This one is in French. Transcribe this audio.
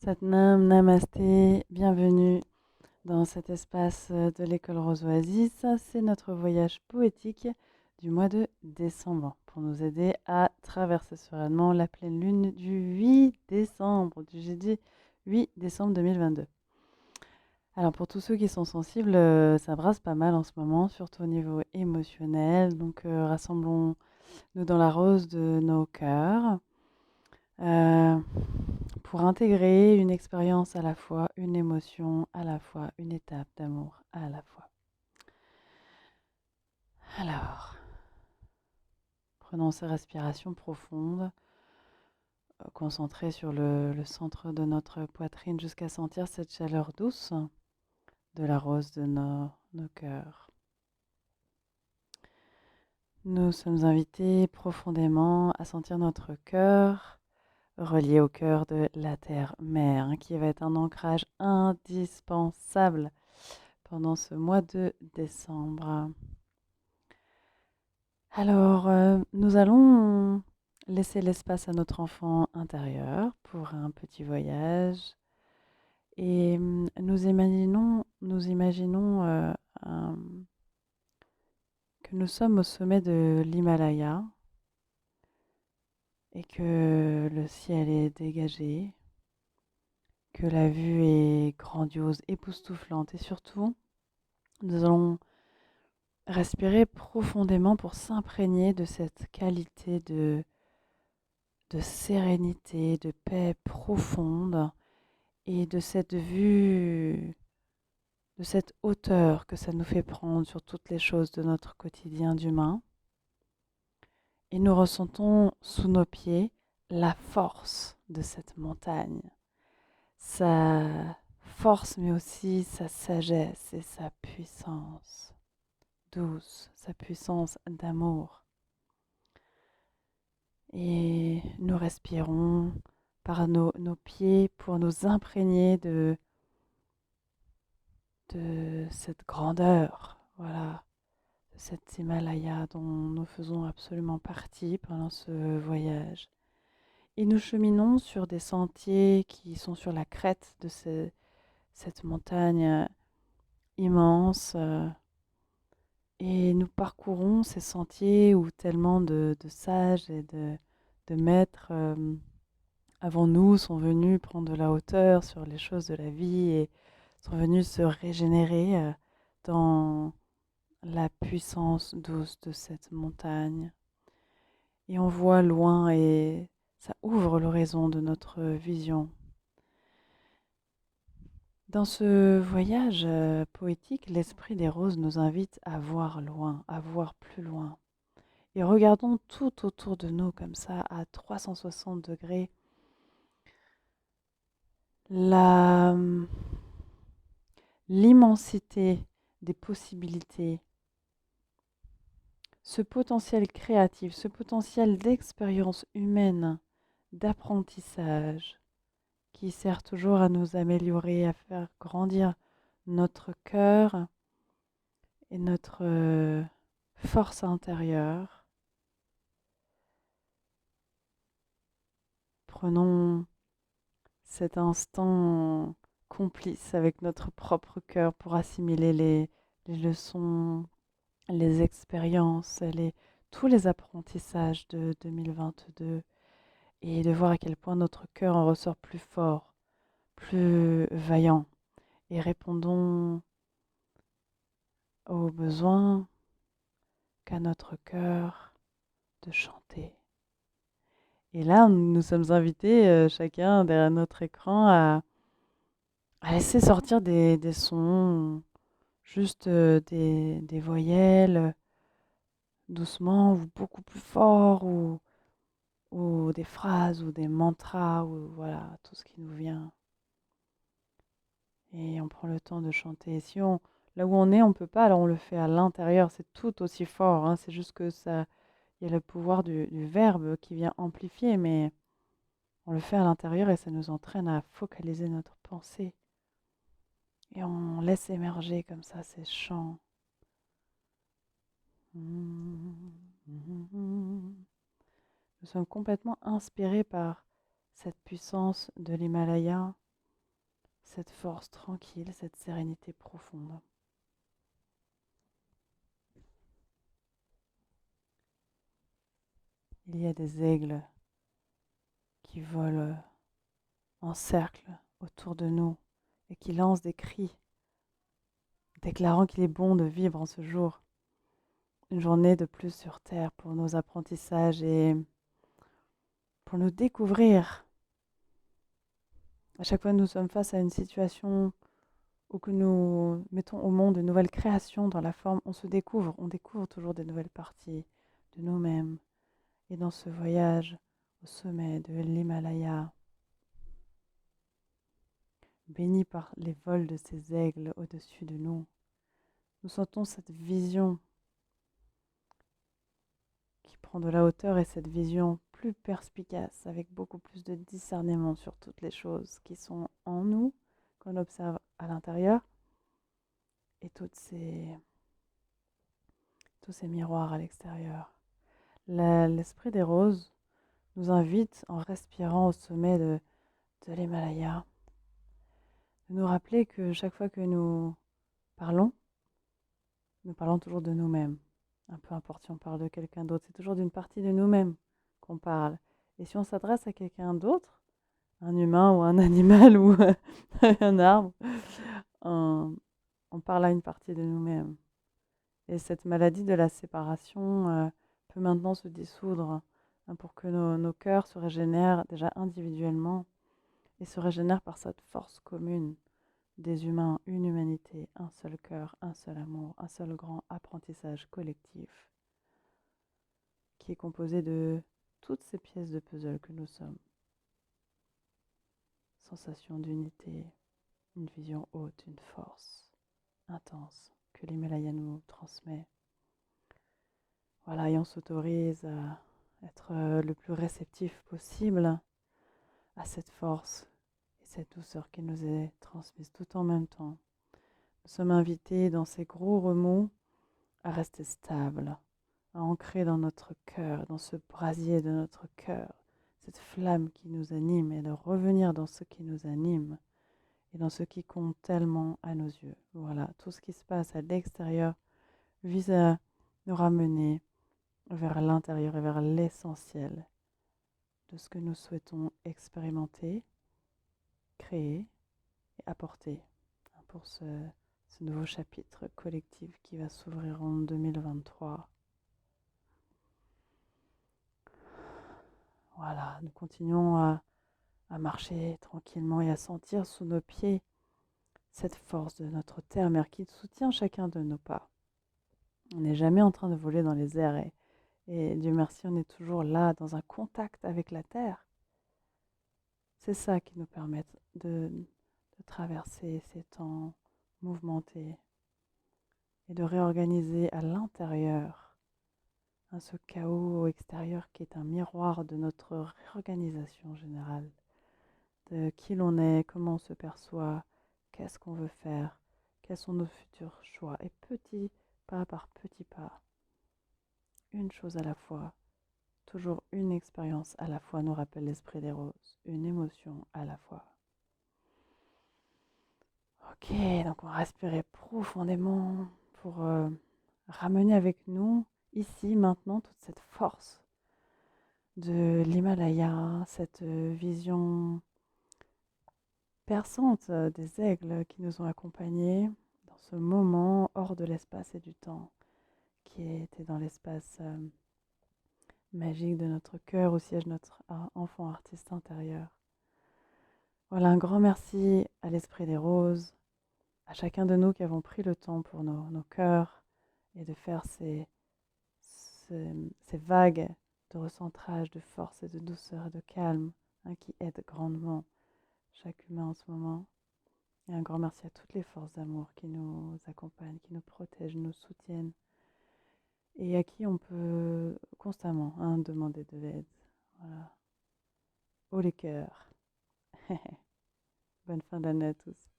Satnam, Namasté, bienvenue dans cet espace de l'école Rose Oasis. C'est notre voyage poétique du mois de décembre pour nous aider à traverser sereinement la pleine lune du 8 décembre, du jeudi 8 décembre 2022. Alors pour tous ceux qui sont sensibles, ça brasse pas mal en ce moment, surtout au niveau émotionnel. Donc rassemblons-nous dans la rose de nos cœurs. euh, pour intégrer une expérience à la fois, une émotion à la fois, une étape d'amour à la fois. Alors, prenons ces respirations profondes, concentrées sur le centre de notre poitrine jusqu'à sentir cette chaleur douce de la rose de nos cœurs. Nous sommes invités profondément à sentir notre cœur relié au cœur de la terre-mère, qui va être un ancrage indispensable pendant ce mois de décembre. Alors, nous allons laisser l'espace à notre enfant intérieur pour un petit voyage et nous imaginons un- que nous sommes au sommet de l'Himalaya et que le ciel est dégagé, que la vue est grandiose, époustouflante et surtout, nous allons respirer profondément pour s'imprégner de cette qualité de sérénité, de paix profonde et de cette vue, de cette hauteur que ça nous fait prendre sur toutes les choses de notre quotidien d'humain. Et nous ressentons sous nos pieds la force de cette montagne, sa force mais aussi sa sagesse et sa puissance douce, sa puissance d'amour. Et nous respirons par nos pieds pour nous imprégner de cette grandeur, voilà, de cet Himalaya dont nous faisons absolument partie pendant ce voyage. Et nous cheminons sur des sentiers qui sont sur la crête de cette montagne immense. Et nous parcourons ces sentiers où tellement de sages et de maîtres avant nous sont venus prendre de la hauteur sur les choses de la vie et sont venus se régénérer dans la puissance douce de cette montagne. Et on voit loin et ça ouvre l'horizon de notre vision. Dans ce voyage poétique, l'Esprit des Roses nous invite à voir loin, à voir plus loin. Et regardons tout autour de nous comme ça, à 360 degrés, la, l'immensité des possibilités, ce potentiel créatif, ce potentiel d'expérience humaine, d'apprentissage, qui sert toujours à nous améliorer, à faire grandir notre cœur et notre force intérieure. Prenons cet instant complice avec notre propre cœur pour assimiler les leçons, les expériences, tous les apprentissages de 2022 et de voir à quel point notre cœur en ressort plus fort, plus vaillant et répondons aux besoins qu'a notre cœur de chanter. Et là, nous sommes invités, chacun derrière notre écran, à laisser sortir des sons, juste des voyelles, doucement ou beaucoup plus fort, ou des phrases ou des mantras, ou voilà, tout ce qui nous vient. Et on prend le temps de chanter. Et si là où on est, on peut pas, alors on le fait à l'intérieur, c'est tout aussi fort, hein, c'est juste que ça, il y a le pouvoir du verbe qui vient amplifier, mais on le fait à l'intérieur et ça nous entraîne à focaliser notre pensée. Et on laisse émerger comme ça ces chants. Nous sommes complètement inspirés par cette puissance de l'Himalaya cette force tranquille, cette sérénité profonde. Il y a des aigles qui volent en cercle autour de nous et qui lancent des cris, déclarant qu'il est bon de vivre en ce jour. Une journée de plus sur Terre pour nos apprentissages et pour nous découvrir. À chaque fois que nous sommes face à une situation ou que nous mettons au monde de nouvelles créations dans la forme, on découvre toujours des nouvelles parties de nous-mêmes. Et dans ce voyage au sommet de l'Himalaya, béni par les vols de ces aigles au-dessus de nous, nous sentons cette vision qui prend de la hauteur et cette vision plus perspicace, avec beaucoup plus de discernement sur toutes les choses qui sont en nous, qu'on observe à l'intérieur, et tous ces miroirs à l'extérieur. L'esprit des roses nous invite, en respirant au sommet de l'Himalaya, de nous rappeler que chaque fois que parlons, nous parlons toujours de nous-mêmes. Un peu importe si on parle de quelqu'un d'autre, c'est toujours d'une partie de nous-mêmes qu'on parle. Et si on s'adresse à quelqu'un d'autre, un humain ou un animal ou un arbre, on parle à une partie de nous-mêmes. Et cette maladie de la séparation peut maintenant se dissoudre pour que nos cœurs se régénèrent déjà individuellement et se régénèrent par cette force commune des humains, une humanité, un seul cœur, un seul amour, un seul grand apprentissage collectif qui est composé de toutes ces pièces de puzzle que nous sommes. Sensation d'unité, une vision haute, une force intense que l'Himalaya nous transmet. Voilà, et on s'autorise à être le plus réceptif possible à cette force et cette douceur qui nous est transmise tout en même temps. Nous sommes invités dans ces gros remous à rester stables, à ancrer dans notre cœur, dans ce brasier de notre cœur, cette flamme qui nous anime et de revenir dans ce qui nous anime et dans ce qui compte tellement à nos yeux. Voilà, tout ce qui se passe à l'extérieur vise à nous ramener vers l'intérieur et vers l'essentiel de ce que nous souhaitons expérimenter, créer et apporter pour ce nouveau chapitre collectif qui va s'ouvrir en 2023. Voilà, nous continuons à marcher tranquillement et à sentir sous nos pieds cette force de notre terre-mère qui soutient chacun de nos pas. On n'est jamais en train de voler dans les airs et Dieu merci, on est toujours là dans un contact avec la terre. C'est ça qui nous permet de traverser ces temps mouvementés et de réorganiser à l'intérieur ce chaos extérieur qui est un miroir de notre réorganisation générale, de qui l'on est, comment on se perçoit, qu'est-ce qu'on veut faire, quels sont nos futurs choix. Et petit pas par petit pas, une chose à la fois, toujours une expérience à la fois, nous rappelle l'esprit des roses, une émotion à la fois. Ok, donc on va respirer profondément pour ramener avec nous, ici, maintenant, toute cette force de l'Himalaya, cette vision perçante des aigles qui nous ont accompagnés dans ce moment hors de l'espace et du temps, qui était dans l'espace magique de notre cœur, où siège notre enfant artiste intérieur. Voilà, un grand merci à l'Esprit des Roses, à chacun de nous qui avons pris le temps pour nos cœurs et de faire ces vagues de recentrage, de force et de douceur et de calme qui aident grandement chaque humain en ce moment. Et un grand merci à toutes les forces d'amour qui nous accompagnent, qui nous protègent, nous soutiennent et à qui on peut constamment demander de l'aide. Voilà. Haut les cœurs. Bonne fin d'année à tous.